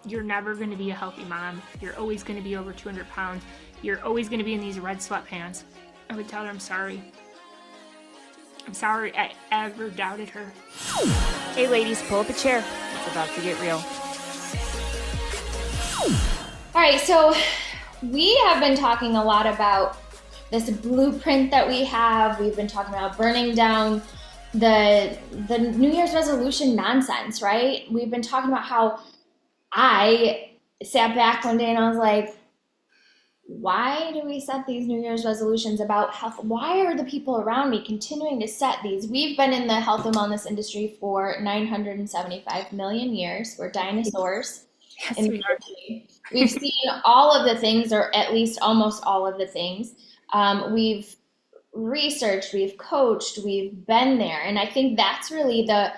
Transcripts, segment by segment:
you're never going to be a healthy mom. You're always going to be over 200 pounds. You're always going to be in these red sweatpants. I would tell her I'm sorry. I'm sorry I ever doubted her. Hey ladies, pull up a chair. It's about to get real. All right, so we have been talking a lot about this blueprint that we have. We've been talking about burning down the New Year's resolution nonsense, right? We've been talking about how I sat back one day and I was like, why do we set these New Year's resolutions about health? Why are the people around me continuing to set these? We've been in the health and wellness industry for 975 million years. We're dinosaurs. Yes, And we are. we've seen all of the things, or at least almost all of the things. We've researched, we've coached, we've been there. And I think that's really the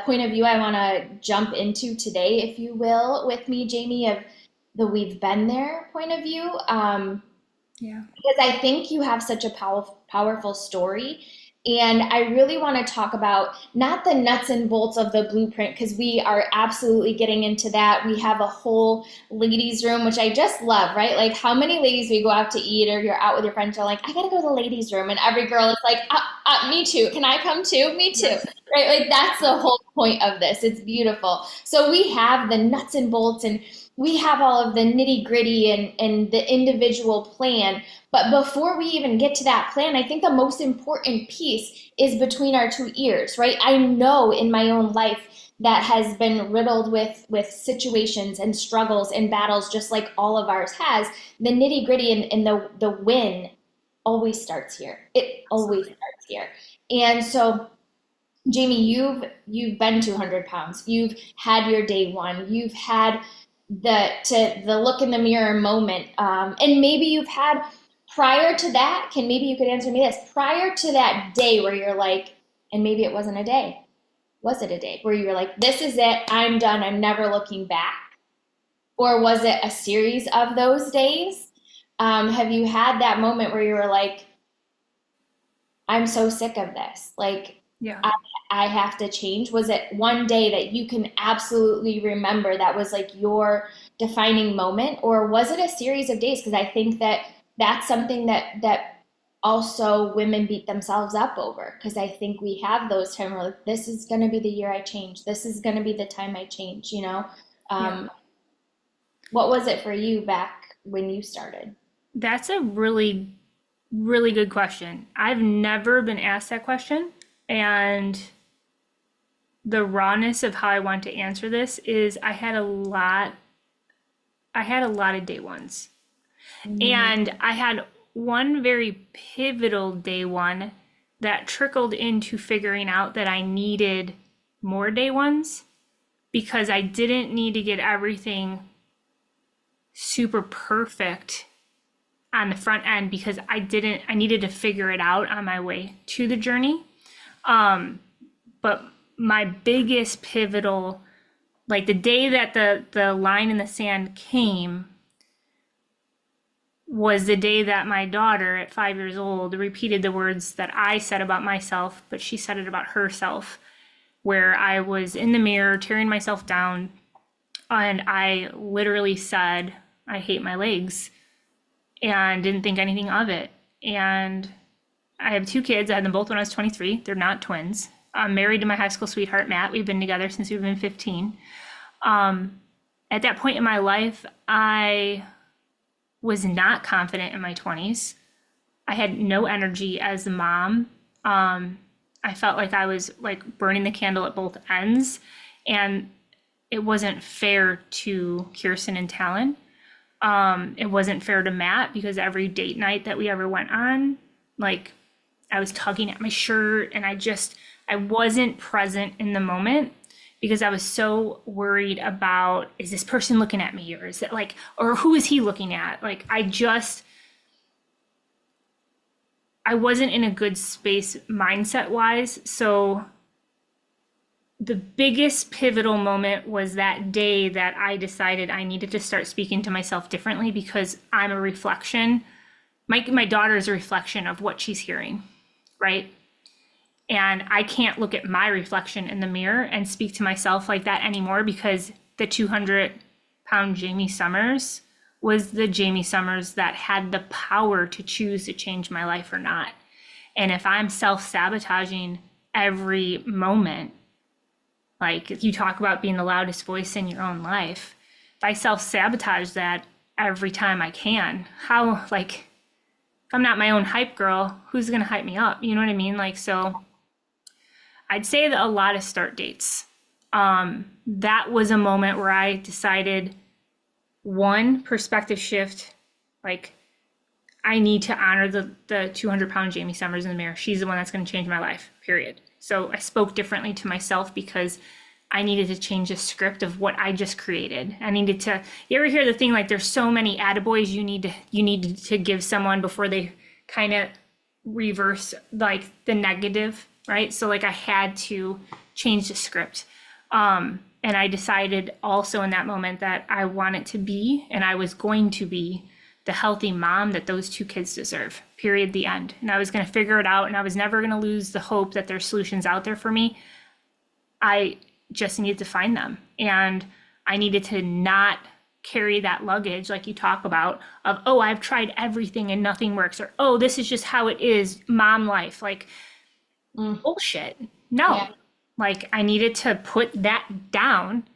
point of view I want to jump into today, if you will, with me, Jamie, of the we've been there point of view. Yeah. Because I think you have such a powerful story. And I really want to talk about not the nuts and bolts of the blueprint, because we are absolutely getting into that. We have a whole ladies' room, which I just love, right? Like how many ladies we go out to eat or you're out with your friends are like, I got to go to the ladies' room. And every girl is like, me too. Can I come too? Me too. Yes. Right? Like that's the whole point of this. It's beautiful. So we have the nuts and bolts and we have all of the nitty gritty and the individual plan. But before we even get to that plan, I think the most important piece is between our two ears, right? I know in my own life that has been riddled with situations and struggles and battles, just like all of ours has. The nitty gritty and the win always starts here. It always starts here. And so, Jamie, you've been 200 pounds. You've had your day one. You've had the look in the mirror moment. And maybe you've had prior to that, maybe you could answer me this, prior to that day where you're like, and maybe it wasn't a day. Was it a day where you were like, this is it, I'm done, I'm never looking back? Or was it a series of those days? Have you had that moment where you were like, I'm so sick of this. Like, yeah. I have to change. Was it one day that you can absolutely remember that was like your defining moment? Or was it a series of days? Because I think that that's something that also women beat themselves up over. Because I think we have those times where like, this is going to be the year I change. This is going to be the time I change, you know? Yeah. What was it for you back when you started? That's a really, really good question. I've never been asked that question. And the rawness of how I want to answer this is I had a lot of day ones. And I had one very pivotal day one that trickled into figuring out that I needed more day ones because I didn't need to get everything super perfect on the front end because I needed to figure it out on my way to the journey. But my biggest pivotal, like the day that the line in the sand came, was the day that my daughter at 5 years old repeated the words that I said about myself, but she said it about herself, where I was in the mirror tearing myself down and I literally said, I hate my legs, and didn't think anything of it. And I have two kids. I had them both when I was 23. They're not twins. I'm married to my high school sweetheart, Matt. We've been together since we've been 15. At that point in my life, I was not confident in my 20s. I had no energy as a mom. I felt like I was like burning the candle at both ends, and it wasn't fair to Kirsten and Talon. It wasn't fair to Matt because every date night that we ever went on, like I was tugging at my shirt and I wasn't present in the moment because I was so worried about, is this person looking at me, or is it like, or who is he looking at? Like I wasn't in a good space mindset wise. So the biggest pivotal moment was that day that I decided I needed to start speaking to myself differently because I'm a reflection. My daughter is a reflection of what she's hearing, right? And I can't look at my reflection in the mirror and speak to myself like that anymore because the 200 pound Jamie Summers was the Jamie Summers that had the power to choose to change my life or not. And if I'm self-sabotaging every moment, like you talk about being the loudest voice in your own life, if I self-sabotage that every time I can, how, like, if I'm not my own hype girl, who's gonna hype me up? You know what I mean? Like, so I'd say that a lot of start dates. That was a moment where I decided, one, perspective shift, like I need to honor the 200-pound Jamie Summers in the mirror. She's the one that's going to change my life, period. So I spoke differently to myself because I needed to change the script of what I just created. I needed to, you ever hear the thing like there's so many attaboys you need to give someone before they kind of reverse like the negative, right? So like I had to change the script. And I decided also in that moment that I wanted to be, and I was going to be, the healthy mom that those two kids deserve, period, the end. And I was going to figure it out, and I was never going to lose the hope that there's solutions out there for me. I just needed to find them. And I needed to not carry that luggage like you talk about of, oh, I've tried everything and nothing works, or, oh, this is just how it is, mom life. Like, bullshit. No. Yeah. Like, I needed to put that down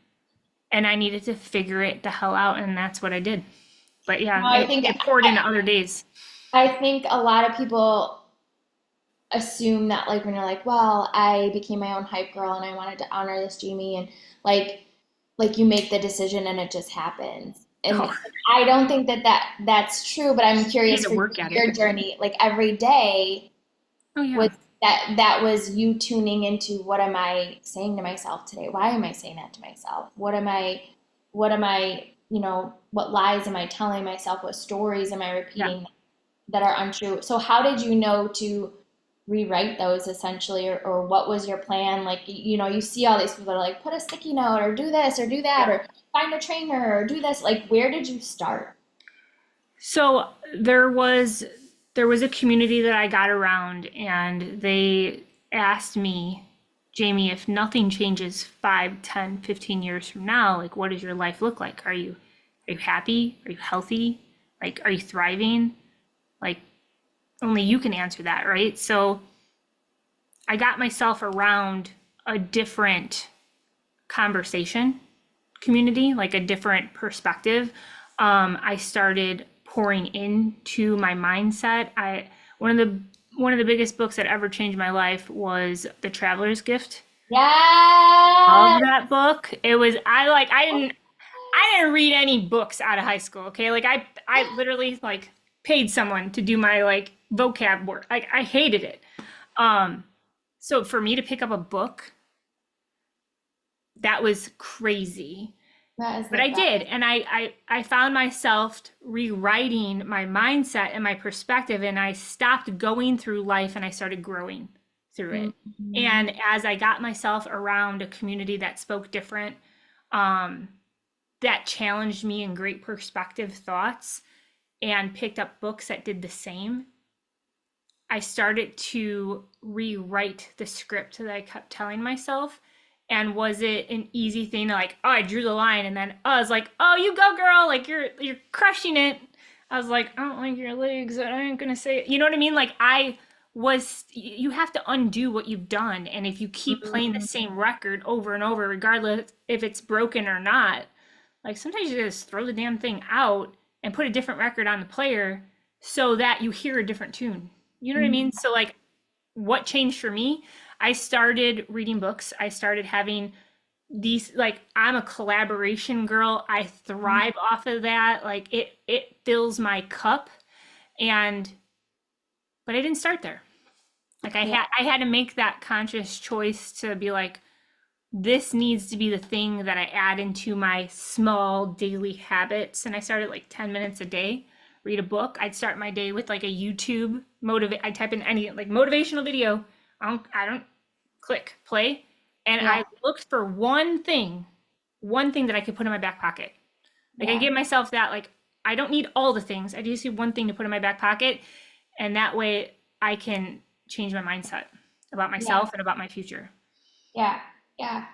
and I needed to figure it the hell out. And that's what I did. But yeah, No, I think it poured into other days. I think a lot of people assume that like when you're like, well, I became my own hype girl and I wanted to honor this Jamie, and like you make the decision and it just happens. And Oh, I don't think that's true, but I'm curious to for work at your it. journey. Like every day Oh yeah. was that was you tuning into, what am I saying to myself today? Why am I saying that to myself? What am I, what lies am I telling myself? What stories am I Yeah. repeating that are untrue? So how did you know to rewrite those essentially, or what was your plan? Like, you see all these people that are like, put a sticky note or do this or do that, Yeah. or find a trainer or do this. Like, where did you start? So there was a community that I got around and they asked me, Jamie, if nothing changes 5, 10, 15 years from now, like what does your life look like? Are you happy? Are you healthy? Like, are you thriving? Like, only you can answer that, right? So I got myself around a different conversation community, like a different perspective. I started pouring into my mindset. One of the biggest books that ever changed my life was The Traveler's Gift. Yeah. Love that book. It was I didn't read any books out of high school, okay? Like I literally like paid someone to do my like vocab work. Like I hated it. So for me to pick up a book, that was crazy. That is But the I best. did, and I found myself rewriting my mindset and my perspective, and I stopped going through life and I started growing through it. Mhm. And as I got myself around a community that spoke different, um, that challenged me in great perspective thoughts, and picked up books that did the same, I started to rewrite the script that I kept telling myself. And was it an easy thing to like, oh, I drew the line and then I was like, oh, you go, girl, like you're crushing it. I was like, I don't like your legs. I ain't gonna say it. You know what I mean? Like you have to undo what you've done. And if you keep playing the same record over and over, regardless if it's broken or not, like sometimes you just throw the damn thing out and put a different record on the player so that you hear a different tune. You know what I Mhm. mean? So like what changed for me? I started reading books. I started having these like I'm a collaboration girl. I thrive off of that. Like it fills my cup, and but I didn't start there. Like Yeah. I had to make that conscious choice to be like, this needs to be the thing that I add into my small daily habits. And I started like 10 minutes a day, read a book. I'd start my day with like a YouTube I type in any like motivational video. I don't click play. And Yeah. I looked for one thing that I could put in my back pocket. Like I Yeah. give myself that, like, I don't need all the things. I just need one thing to put in my back pocket. And that way I can change my mindset about Yeah. myself and about my future. Yeah. Yeah.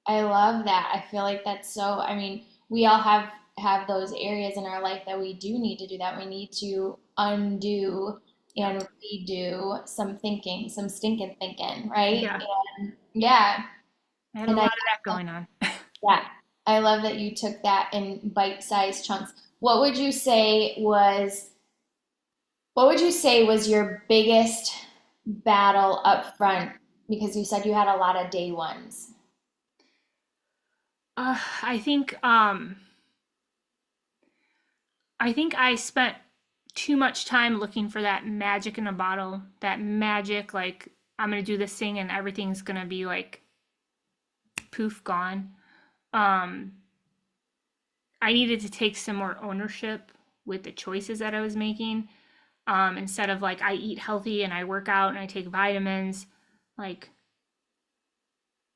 I love that. I feel like that's so, I mean, we all have have those areas in our life that we do need to do that. We need to undo Yep. and redo some thinking, some stinking thinking, right? Yeah. And yeah, I had a and lot of that going on. yeah, I love that you took that in bite-sized chunks. What would you say was what would you say was your biggest battle up front? Because you said you had a lot of day ones. I think I spent too much time looking for that magic in a bottle, that magic, like I'm gonna do this thing and everything's gonna be like poof gone. Um, I needed to take some more ownership with the choices that I was making. Instead of like I eat healthy and I work out and I take vitamins, like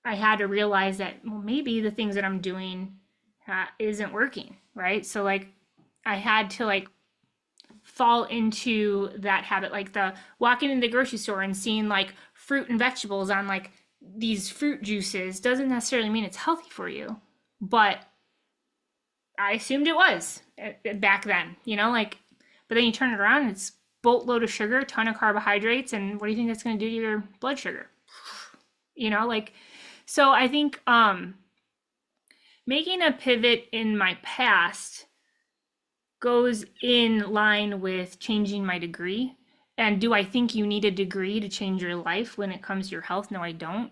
I had to realize that well, maybe the things that I'm doing isn't working, right? So like I had to like fall into that habit, like the walking into the grocery store and seeing like fruit and vegetables on like these fruit juices doesn't necessarily mean it's healthy for you, but I assumed it was back then, like, but then you turn it around and it's boatload of sugar, a ton of carbohydrates, and what do you think that's going to do to your blood sugar? Like, so I think making a pivot in my past goes in line with changing my degree. And do I think you need a degree to change your life when it comes to your health? No, I don't.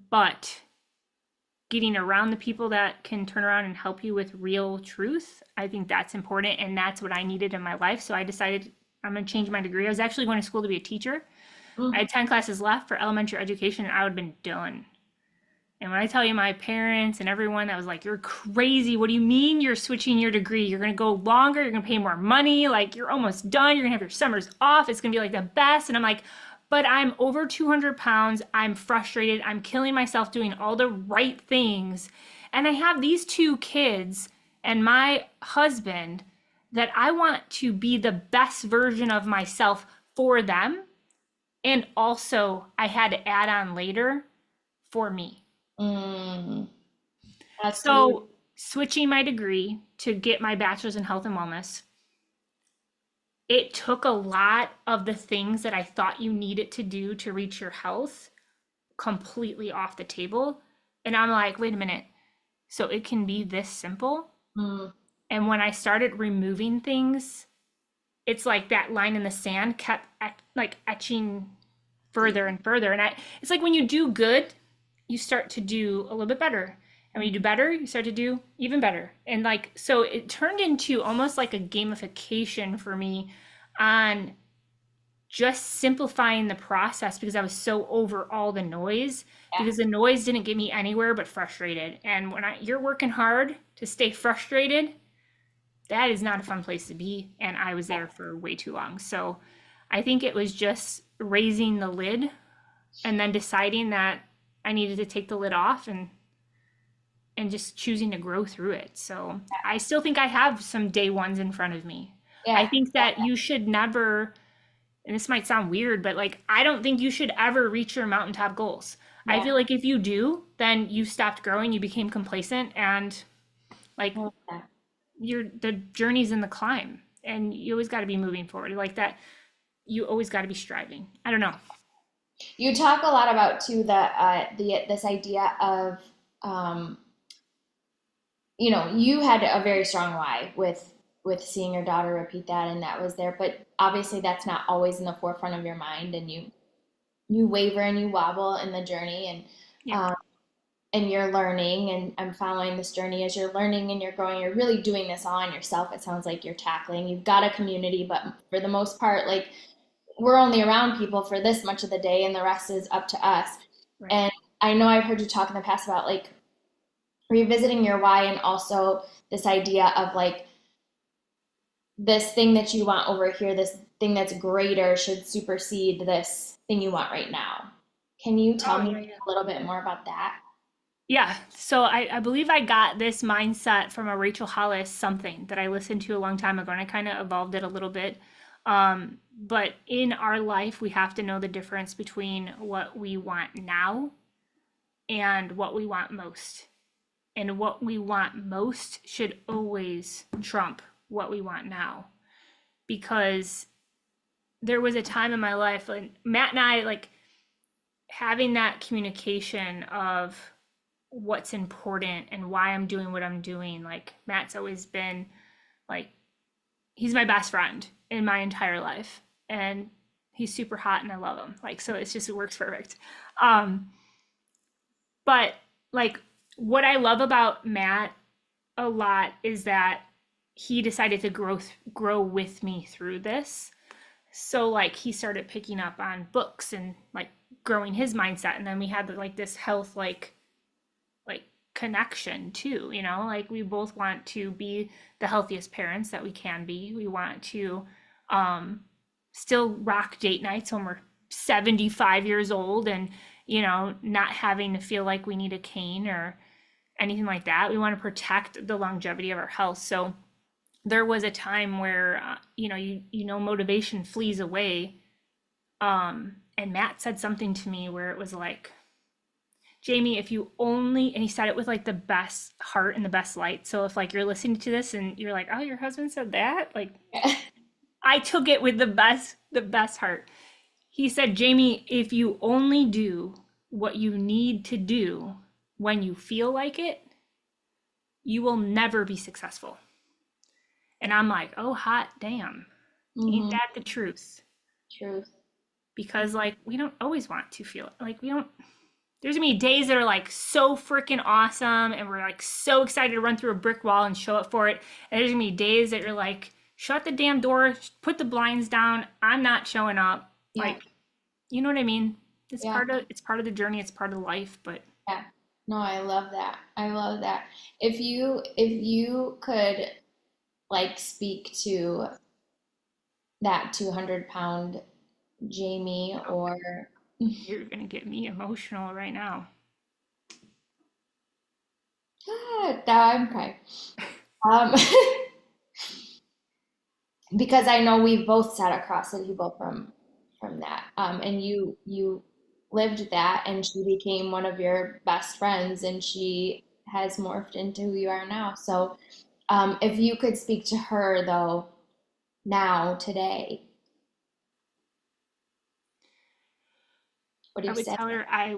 But getting around the people that can turn around and help you with real truth, I think that's important. And that's what I needed in my life. So I decided I'm going to change my degree. I was actually going to school to be a teacher. I Mm. had 10 classes left for elementary education and I would have been done. And when I tell you my parents and everyone that was like, you're crazy. What do you mean you're switching your degree? You're going to go longer. You're going to pay more money. Like, you're almost done. You're going to have your summers off. It's going to be like the best. And I'm like, but I'm over 200 pounds. I'm frustrated. I'm killing myself doing all the right things. And I have these two kids and my husband that I want to be the best version of myself for them. And also, I had to add on later for me. Mm, that's beautiful. So, switching my degree to get my bachelor's in health and wellness, it took a lot of the things that I thought you needed to do to reach your health completely off the table. And I'm like, wait a minute. So, it can be this simple. Mm, And when I started removing things, it's like that line in the sand kept like etching deep. further and further. And it's like when you do good, you start to do a little bit better. And when you do better, you start to do even better. And like, so it turned into almost like a gamification for me on just simplifying the process because I was so over all the noise Yeah. because the noise didn't get me anywhere but frustrated. And when you're working hard to stay frustrated, that is not a fun place to be. And I was there for way too long. So I think it was just raising the lid and then deciding that I needed to take the lid off and just choosing to grow through it. So I still think I have some day ones in front of me. I Yeah. think that you should never, and this might sound weird, but like I don't think you should ever reach your mountaintop goals. I Yeah. feel like if you do, then you stopped growing, you became complacent, and like Yeah. the journey's in the climb, and you always got to be moving forward. Like that, you always got to be striving. I don't know. You talk a lot about too the this idea of um, you had a very strong why with seeing your daughter repeat that, and that was there. But obviously, that's not always in the forefront of your mind, and you waver and you wobble in the journey, Yeah. and you're learning, and I'm following this journey as you're learning and you're growing. You're really doing this all on yourself. It sounds like you're tackling. You've got a community, but for the most part, like we're only around people for this much of the day, and the rest is up to us. Right. And I know I've heard you talk in the past about like revisiting your why, and also this idea of like this thing that you want over here, this thing that's greater should supersede this thing you want right now. Can you tell Oh me yeah, yeah. a little bit more about that? Yeah. So I believe I got this mindset from a Rachel Hollis something that I listened to a long time ago, and I kind of evolved it a little bit. But in our life, we have to know the difference between what we want now and what we want most. and what we want most should always trump what we want now. Because there was a time in my life, like Matt and I, like having that communication of what's important and why I'm doing what I'm doing. Like Matt's always been like, he's my best friend in my entire life, and he's super hot and I love him. Like, so it's just, it works perfect. Um, but like what I love about Matt a lot is that he decided to grow with me through this. So like he started picking up on books and like growing his mindset, and then we had like this health like connection too, you know, like we both want to be the healthiest parents that we can be. We want to still rock date nights when we're 75 years old and, you know, not having to feel like we need a cane or anything like that. We want to protect the longevity of our health. So there was a time where you know motivation flees away, and Matt said something to me where it was like, Jamie, if you only, and he said it with like the best heart and the best light. So if like you're listening to this and you're like, oh, your husband said that, like I took it with the best heart. He said, Jamie, if you only do what you need to do when you feel like it, you will never be successful. And I'm like, oh, hot damn. Ain't Mm-hmm. that the truth? Truth. Because like we don't always want to feel it. Like we don't, there's gonna be days that are like so freaking awesome and we're like so excited to run through a brick wall and show up for it. And there's gonna be days that you're like, shut the damn door, put the blinds down, I'm not showing up. Yeah. Like, you know what I mean? It's Yeah. it's part of the journey, it's part of life, but Yeah. No, I love that. I love that. If you could like speak to that 200-pound Jamie, or you're gonna get me emotional right now. now I'm crying. Um, because I know we've both sat across the table from that. And you lived that, and she became one of your best friends, and she has morphed into who you are now. So, if you could speak to her though, now, today, what do I you would say? tell her I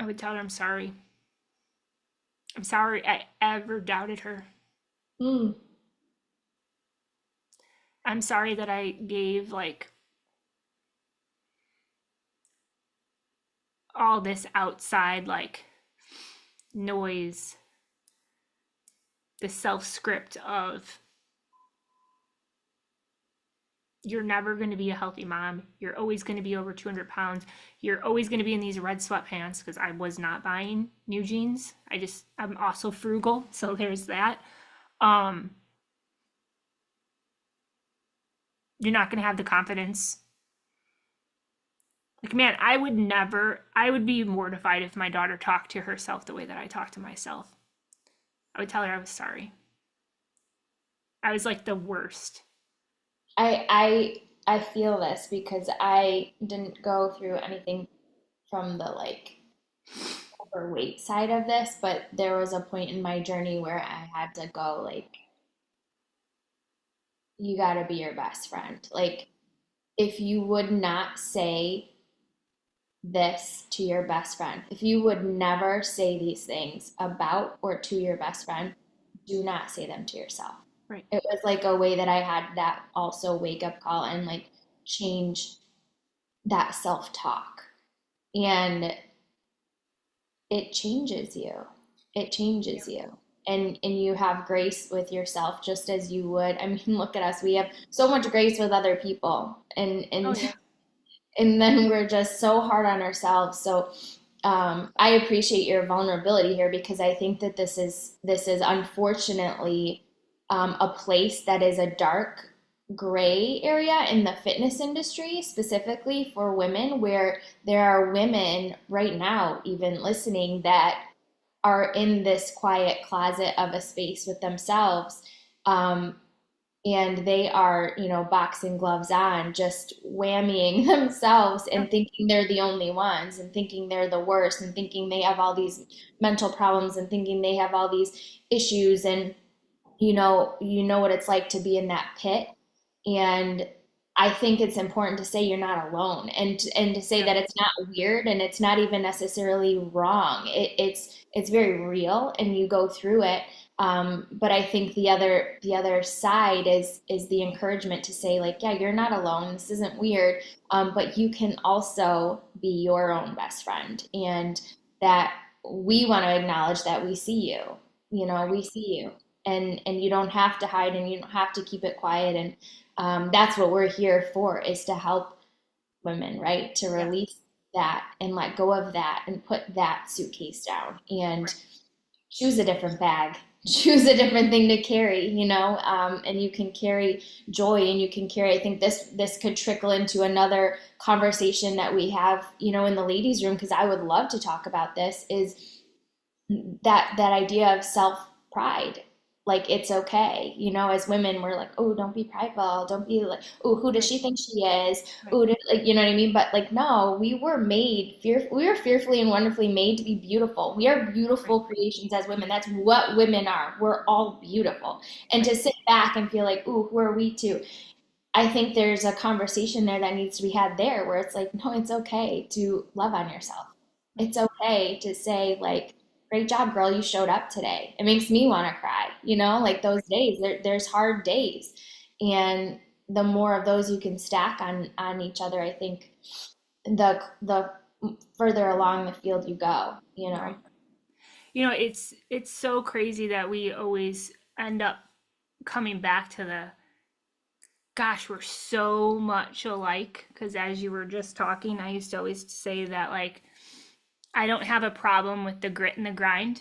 would tell her I'm sorry. I'm sorry I ever doubted her. Mm, I'm sorry that I gave like all this outside like noise, the self script of you're never going to be a healthy mom. You're always going to be over 200 pounds. You're always going to be in these red sweatpants because I was not buying new jeans. I'm also frugal. So there's that. Um, you're not going to have the confidence. Like, man, I would be mortified if my daughter talked to herself the way that I talk to myself. I would tell her I was sorry. I was like the worst. I feel this because I didn't go through anything from the like overweight side of this, but there was a point in my journey where I had to go like, you got to be your best friend. Like, if you would not say this to your best friend, if you would never say these things about or to your best friend, do not say them to yourself. Right. It was like a way that I had that also wake up call and like change that self talk. And it changes you. It changes you. And you have grace with yourself just as you would. I mean, look at us. We have so much grace with other people. And Oh, and yeah. and then we're just so hard on ourselves. So I appreciate your vulnerability here because I think that this is unfortunately a place that is a dark gray area in the fitness industry, specifically for women, where there are women right now, even listening, that are in this quiet closet of a space with themselves. Um, and they are, boxing gloves on, just whammying themselves Yep. and thinking they're the only ones and thinking they're the worst and thinking they have all these mental problems and thinking they have all these issues. And you know what it's like to be in that pit. And I think it's important to say you're not alone, and to say Yep. that it's not weird and it's not even necessarily wrong. It's very real, and you go through it. But I think the other side is the encouragement to say, like, yeah, you're not alone. This isn't weird. But you can also be your own best friend, and that we want to acknowledge that we see you. We see you, and you don't have to hide, and you don't have to keep it quiet. And that's what we're here for, is to help women, right? To Yeah. release that and let go of that and put that suitcase down and Right. choose a different bag. Choose a different thing to carry, and you can carry joy, and you can carry. I think this could trickle into another conversation that we have, in the ladies' room, because I would love to talk about this. Is that idea of self pride? Like, it's okay, as women, we're like, oh, don't be prideful, don't be like, oh, who does Right. she think she is? Right. Oh, like, you know what I mean? But like, no, we were fearfully and wonderfully made to be beautiful. We are Right. beautiful creations as women. That's what women are. We're all beautiful. And Right. to sit back and feel like, oh, who are we to? I think there's a conversation there that needs to be had there, where it's like, no, it's okay to love on yourself. Right. It's okay to say, like, great job, girl, you showed up today. It makes me want to cry, like those days. There's hard days. And the more of those you can stack on each other, I think the further along the field you go. Right. It's so crazy that we always end up coming back to the gosh, we're so much alike. Because as you were just talking, I used to always say that, like, I don't have a problem with the grit and the grind.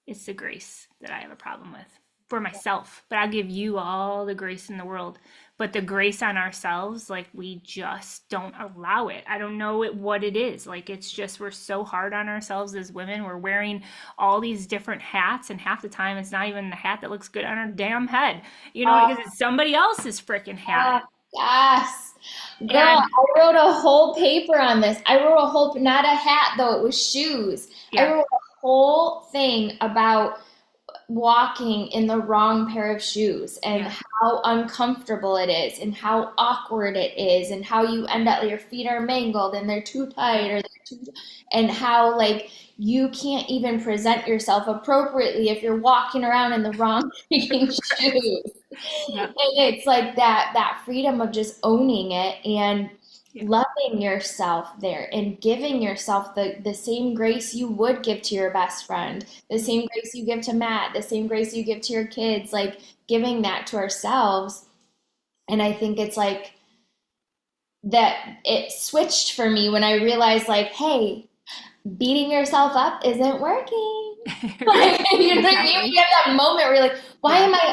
It's the grace that I have a problem with for myself. But I'll give you all the grace in the world. But the grace on ourselves, like, we just don't allow it. I don't know what it is. Like, it's just we're so hard on ourselves as women. We're wearing all these different hats, and half the time it's not even the hat that looks good on our damn head, because it's somebody else's freaking hat. Yes. Girl, And I wrote a whole paper on this. I wrote a whole, not a hat though, it was shoes. I yeah, wrote a whole thing about walking in the wrong pair of shoes and yeah, how uncomfortable it is and how awkward it is and how you end up, your feet are mangled and they're too tight, or they're too, and how, like, you can't even present yourself appropriately if you're walking around in the wrong freaking shoes. yeah, And it's like that freedom of just owning it and yeah, loving yourself there and giving yourself the same grace you would give to your best friend, the same grace you give to Matt, the same grace you give to your kids, like giving that to ourselves. And I think it's like that it switched for me when I realized, like, hey, beating yourself up isn't working. right, Like, you know what I mean? exactly. You have that moment where you're like,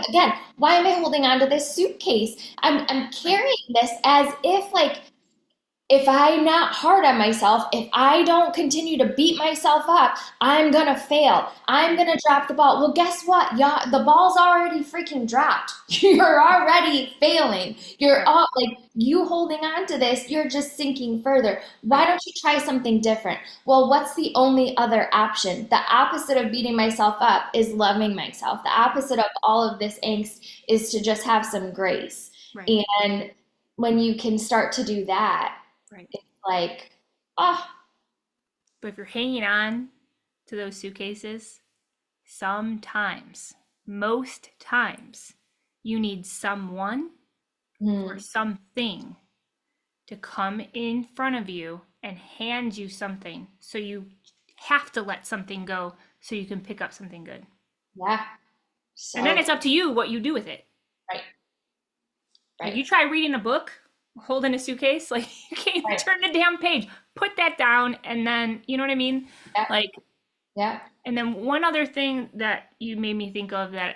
Yeah, why am I holding on to this suitcase? I'm right, carrying this as if, like, if I'm not hard on myself, if I don't continue to beat myself up, I'm gonna fail. I'm right, gonna drop the ball. Well, guess what? Yeah, the ball's already freaking dropped. You're already failing. You're yeah, all like, you holding on to this, you're just sinking further. Why right, don't you try something different? Well, what's the only other option? The opposite of beating myself up is loving myself. The opposite of all of this angst is to just have some grace. right, And when you can start to do that, right. like, oh, But if you're hanging on to those suitcases, sometimes, most times, you need someone or mm, something to come in front of you and hand you something. So you have to let something go so you can pick up something good. yeah, And then so it's up to you what you do with it. right, Like, right, you try reading a book holding a suitcase, like, you can't even right, turn the damn page. Put that down, and then, you know what I mean? yeah, Like, yeah, and then one other thing that you made me think of that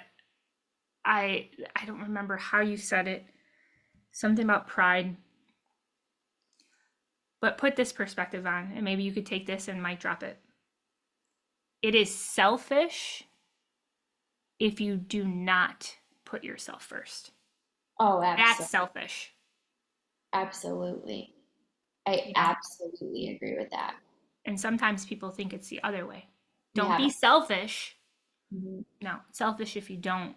I don't remember how you said it. Something about pride. But put this perspective on, and maybe you could take this and might drop it. It is selfish if you do not put yourself first. Oh, That's absolutely. selfish, Absolutely. I you know? absolutely agree with that. And sometimes people think it's the other way. We Don't have be it. selfish. Mhm. No, selfish if you don't.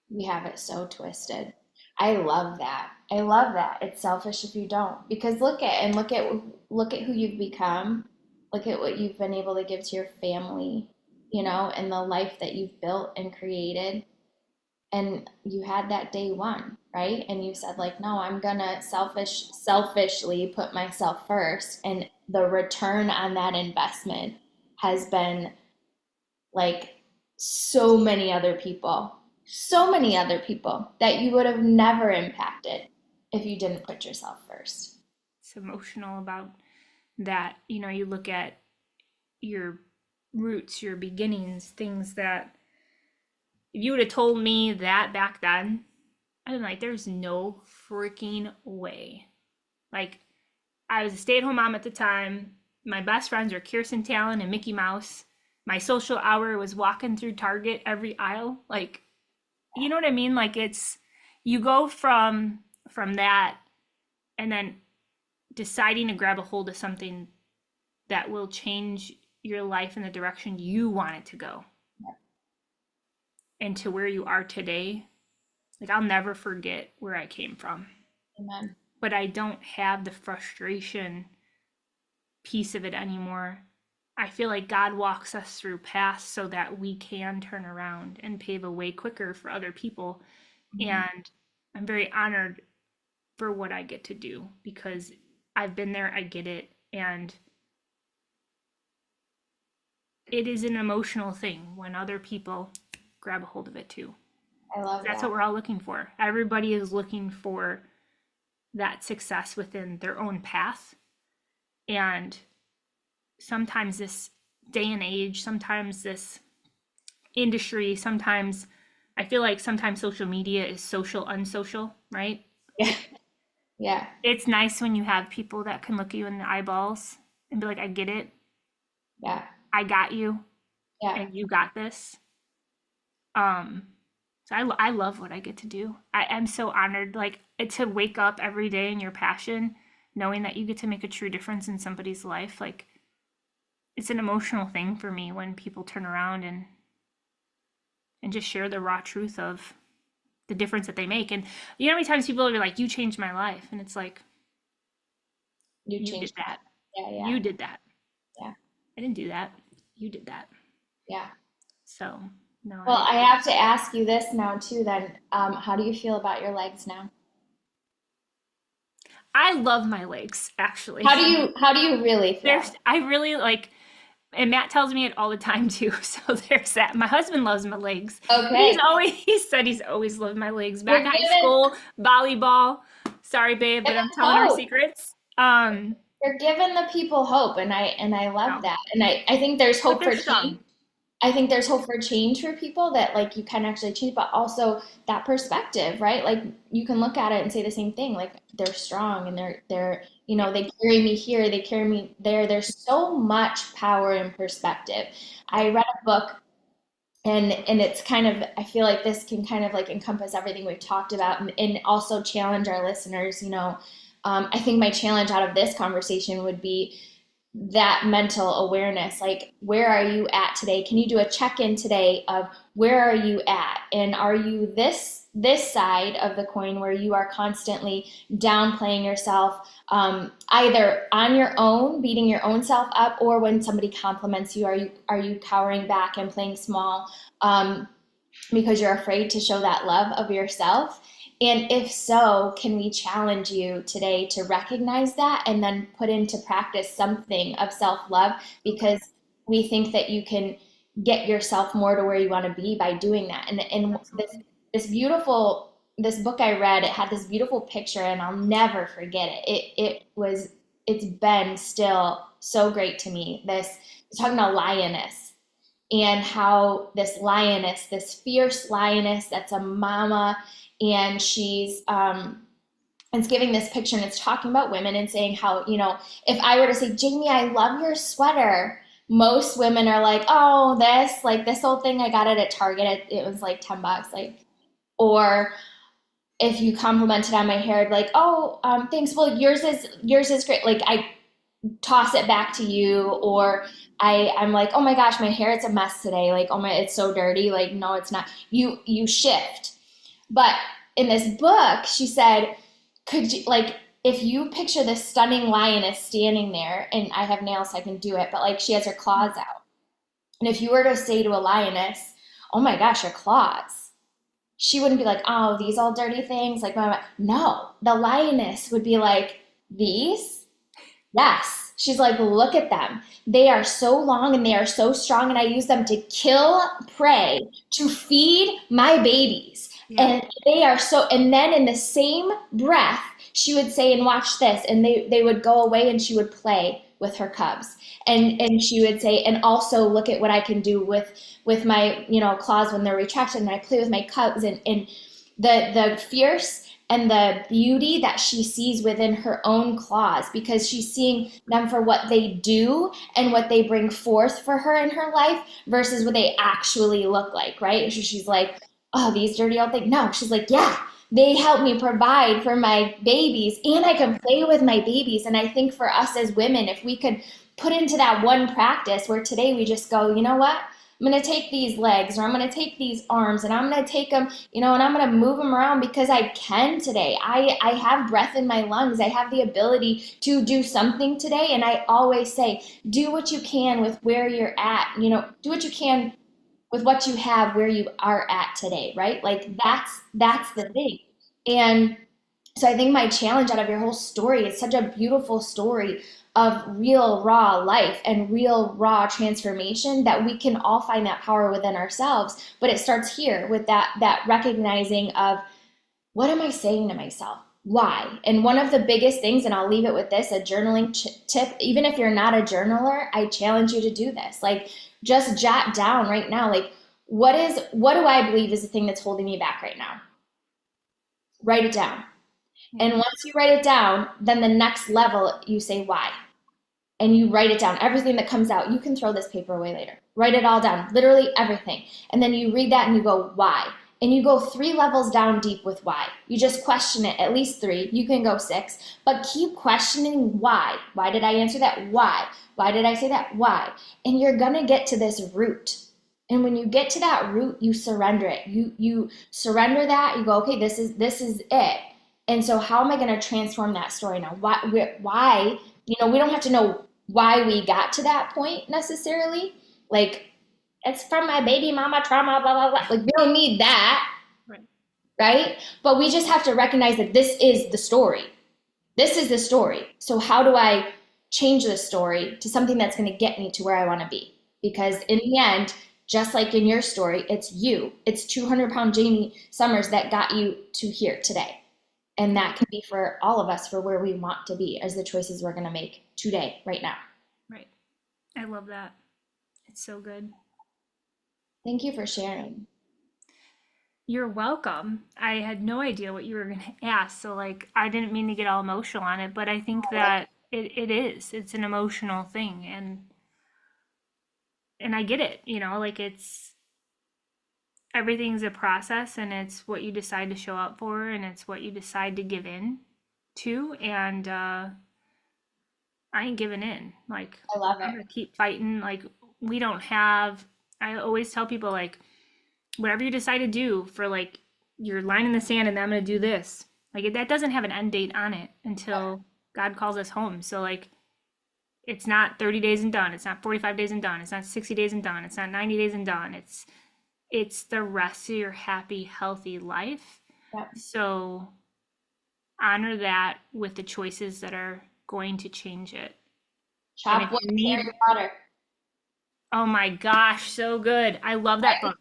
We have it so twisted. I love that. I love that. It's selfish if you don't. Because look at who you've become. Look at what you've been able to give to your family, and the life that you've built and created. And you had that day one, right? And you said like, no, I'm gonna selfishly put myself first. And the return on that investment has been like so many other people that you would have never impacted if you didn't put yourself first. It's emotional about that. You look at your roots, your beginnings, things that if you would have told me that back then, I'd been like, there's no freaking way. Like, I was a stay at home mom at the time. My best friends were Kirsten Talon and Mickey Mouse. My social hour was walking through Target every aisle. Like, you know what I mean? Like, you go from that and then deciding to grab a hold of something that will change your life in the direction you want it to go and to where you are today. Like, I'll never forget where I came from, Amen. but I don't have the frustration piece of it anymore. I feel like God walks us through paths so that we can turn around and pave a way quicker for other people. Mhm. And I'm very honored for what I get to do because I've been there, I get it, and it is an emotional thing when other people grab a hold of it too. I love That's that. what we're all looking for. Everybody is looking for that success within their own path. And sometimes this day and age, sometimes this industry, sometimes I feel like sometimes social media is social unsocial, right? Yeah. Yeah. It's nice when you have people that can look you in the eyeballs and be like, I get it. Yeah. I got you Yeah. and you got this. Um, so I love what I get to do. I am so honored, like to wake up every day in your passion, knowing that you get to make a true difference in somebody's life. Like it's an emotional thing for me when people turn around and just share the raw truth of the difference that they make. And you know how many times people will be like, "You changed my life," and it's like, You "You did changed that. that. Yeah. Yeah. You did that. Yeah. I didn't do that. You did that." Yeah. So no, Well, I I have to ask you this now too, then. How do you feel about your legs now? I love my legs actually. How do you really feel? There's I really like and Matt tells me it all the time too. So there's that. My husband loves my legs. But Okay. he said he's always loved my legs. Back You're in high giving school, volleyball. Sorry, babe, but giving I'm telling our hope. secrets. You're giving the people hope, and I love No. that. And I think there's But hope they're for change. strong. I think there's hope for change for people that like you can actually change, but also that perspective, right? Like you can look at it and say the same thing. Like they're strong and Yeah. they carry me here, they carry me there. There's so much power in perspective. I read a book and it's kind of I feel like this can kind of like encompass everything we've talked about and also challenge our listeners. I think my challenge out of this conversation would be that mental awareness, like where are you at today? Can you do a check-in today of where are you at, and are you this side of the coin where you are constantly downplaying yourself, either on your own beating your own self up, or when somebody compliments you, are you cowering back and playing small, because you're afraid to show that love of yourself? And if so, can we challenge you today to recognize that and then put into practice something of self love? Because we think that you can get yourself more to where you want to be by doing that. And Absolutely. this book I read, it had this beautiful picture, and I'll never forget it. It's been still so great to me. It's talking about lioness, and how this lioness, this fierce lioness that's a mama, and it's giving this picture, and it's talking about women and saying how, if I were to say, Jamie, I love your sweater, most women are like, oh, this old thing I got it at Target, it was like $10, like, or if you complimented on my hair, I'd be like, oh, thanks. Well, yours is great. Like I toss it back to you, or I'm like, oh my gosh, my hair, it's a mess today. Like, oh my, it's so dirty. Like, no, it's not. You shift. But in this book, she said, could you, like, if you picture this stunning lioness standing there, and I have nails, so I can do it, but like she has her claws out. And if you were to say to a lioness, oh my gosh, your claws, she wouldn't be like, oh, these all dirty things. Like, blah, blah. No, the lioness would be like, these? Yes. She's like, look at them. They are so long and they are so strong, and I use them to kill prey, to feed my babies. Yeah. And they are so, and then in the same breath, she would say, and watch this, and they would go away and she would play with her cubs. And she would say, and also look at what I can do with my, claws when they're retracted, and I play with my cubs, and the fierce and the beauty that she sees within her own claws, because she's seeing them for what they do and what they bring forth for her in her life versus what they actually look like, right? So she's like, oh, these dirty old things. No, she's like, yeah, they help me provide for my babies, and I can play with my babies. And I think for us as women, if we could put into that one practice where today we just go, you know what? I'm going to take these legs, or I'm going to take these arms, and I'm going to take them, and I'm going to move them around because I can today. I have breath in my lungs. I have the ability to do something today. And I always say, do what you can with where you're at, do what you can with what you have where you are at today, right? Like that's the thing. And so I think my challenge out of your whole story is such a beautiful story of real raw life and real raw transformation, that we can all find that power within ourselves. But it starts here with that recognizing of, what am I saying to myself? Why? And one of the biggest things, and I'll leave it with this, a journaling tip, even if you're not a journaler, I challenge you to do this. Like, just jot down right now, like, what do I believe is the thing that's holding me back right now? Write it down. And once you write it down, then the next level, you say why. And you write it down. Everything that comes out, you can throw this paper away later. Write it all down, literally everything. And then you read that and you go, why? And you go 3 levels down deep with why. You just question it, at least 3. You can go 6, but keep questioning why. Why did I answer that? Why? Why did I say that? Why? And you're gonna get to this root. And when you get to that root, you surrender it. You surrender that. You go, okay, this is it. And so how am I going to transform that story now? Why? We don't have to know why we got to that point necessarily. Like, it's from my baby mama trauma, blah, blah, blah. Like, we don't need that, right? But we just have to recognize that this is the story. This is the story. So how do I change the story to something that's going to get me to where I want to be? Because in the end, just like in your story, it's you. It's 200-pound Jamie Summers that got you to here today. And that can be for all of us, for where we want to be as the choices we're going to make today, right now. Right. I love that. It's so good. Thank you for sharing. You're welcome. I had no idea what you were going to ask. So, like, I didn't mean to get all emotional on it, but I think that it is. It's an emotional thing. And I get it, like, everything's a process, and it's what you decide to show up for, and it's what you decide to give in to. And I ain't giving in. Like, I love I'm it. gonna keep fighting. Like, I always tell people, like, whatever you decide to do for, like, your line in the sand, and I'm gonna do this. Like, that doesn't have an end date on it until God calls us home. So, like, it's not 30 days and done. It's not 45 days and done. It's not 60 days and done. It's not 90 days and done. It's the rest of your happy, healthy life. Yep. So honor that with the choices that are going to change it. Chop wood, carry water. Oh my gosh, so good. I love that book.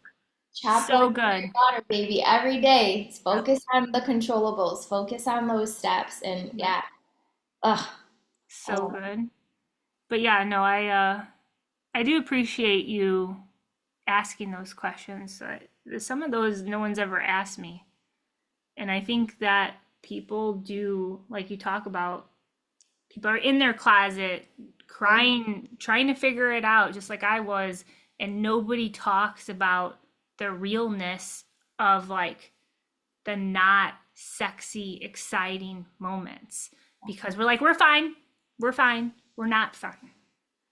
Chop So wood, good. carry water, baby, every day. Focus on the controllables. Focus on those steps. And yeah. Ugh. So good. But yeah, no, I do appreciate you asking those questions. Some of those no one's ever asked me. And I think that people do, like you talk about, people are in their closet crying, trying to figure it out, just like I was. And nobody talks about the realness of, like, the not sexy, exciting moments because we're like, we're fine. We're fine. We're not fine.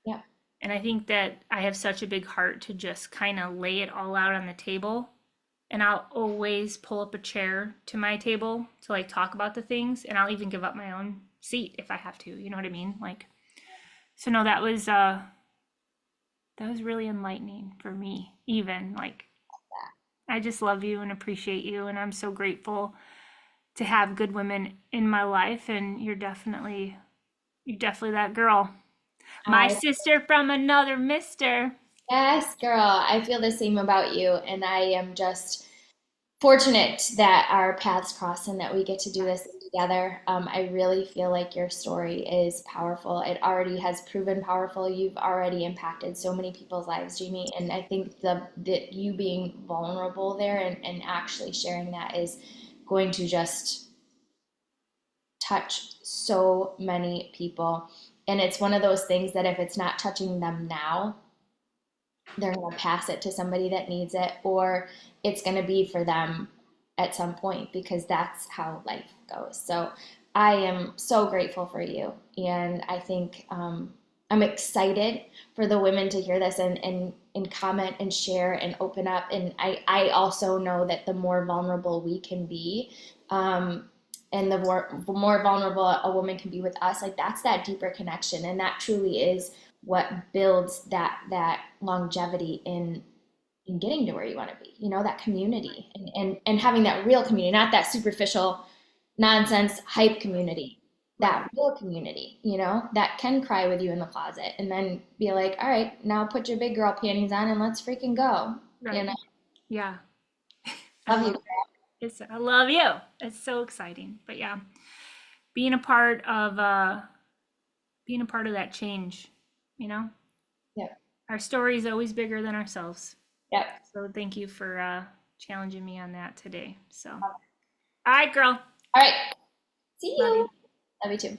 Yeah. And I think that I have such a big heart to just kind of lay it all out on the table. And I'll always pull up a chair to my table to like talk about the things. And I'll even give up my own seat if I have to. You know what I mean? Like, so no, that was really enlightening for me, even like I just love you and appreciate you, and I'm so grateful to have good women in my life, and you're definitely that girl. My I sister from another mister. Yes, girl. I feel the same about you, and I am just fortunate that our paths cross and that we get to do this together. I really feel like your story is powerful. It already has proven powerful. You've already impacted so many people's lives, Jamie. And I think that you being vulnerable there and actually sharing that is going to just touch so many people. And it's one of those things that if it's not touching them now, they're going to pass it to somebody that needs it, or it's going to be for them at some point because that's how life goes. So I am so grateful for you. And I think I'm excited for the women to hear this and comment and share and open up. And I also know that the more vulnerable we can be, and the more vulnerable a woman can be with us, like that's that deeper connection. And that truly is what builds that longevity in getting to where you want to be, that community and having that real community, not that superficial nonsense hype community, Right. that real community, that can cry with you in the closet and then be like, all right, now put your big girl panties on and let's freaking go. Right. Yeah. I Love love you. I love you. It's so exciting. But yeah, being a part of that change, you know? Yep. Our story is always bigger than ourselves. Yep. So thank you for challenging me on that today. So, all right, girl. All right. See Love you. you. Love you too.